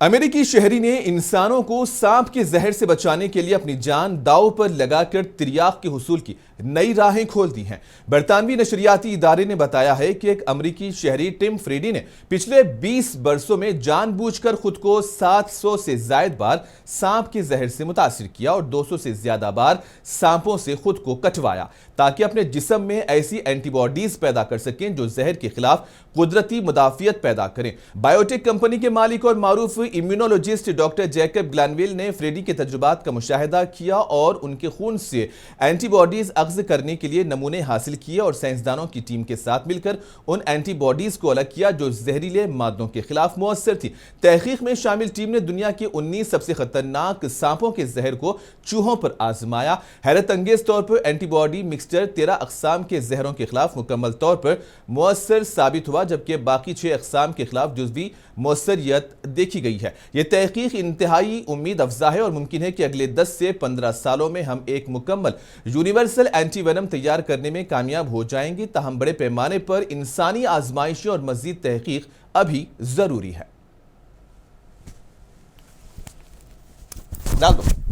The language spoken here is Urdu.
امریکی شہری نے انسانوں کو سانپ کے زہر سے بچانے کے لیے اپنی جان داؤ پر لگا کر تریاق کے حصول کی نئی راہیں کھول دی ہیں۔ برطانوی نشریاتی ادارے نے بتایا ہے کہ ایک امریکی شہری ٹم فریڈی نے پچھلے 20 برسوں میں جان بوجھ کر خود کو 700 سے زائد بار سانپ کے زہر سے متاثر کیا اور 200 سے زیادہ بار سانپوں سے خود کو کٹوایا تاکہ اپنے جسم میں ایسی اینٹی باڈیز پیدا کر سکیں جو زہر کے خلاف قدرتی مدافعت پیدا کریں۔ بائیوٹیک کمپنی کے مالک اور معروف امیونولوجسٹ ڈاکٹر جیکب گلینویل نے فریڈی کے تجربات کا مشاہدہ کیا اور ان کے خون سے اینٹی باڈیز اخذ کرنے کے لیے نمونے حاصل کیے اور سائنسدانوں کی ٹیم کے ساتھ مل کر ان اینٹی باڈیز کو الگ کیا جو زہریلے مادوں کے خلاف مؤثر تھی۔ تحقیق میں شامل ٹیم نے دنیا کے 19 سب سے خطرناک سانپوں کے زہر کو چوہوں پر آزمایا۔ حیرت انگیز طور پر اینٹی باڈی مکسچر 13 اقسام کے زہروں کے خلاف مکمل طور پر مؤثر ثابت ہوا جبکہ باقی 6 اقسام کے خلاف جزوی مؤثریت دیکھی گئی ہے۔ یہ تحقیق انتہائی امید افزا ہے اور ممکن ہے کہ اگلے 10 سے 15 سالوں میں ہم ایک مکمل یونیورسل اینٹی وینم تیار کرنے میں کامیاب ہو جائیں گے، تاہم بڑے پیمانے پر انسانی آزمائشیں اور مزید تحقیق ابھی ضروری ہے۔ ڈال دو۔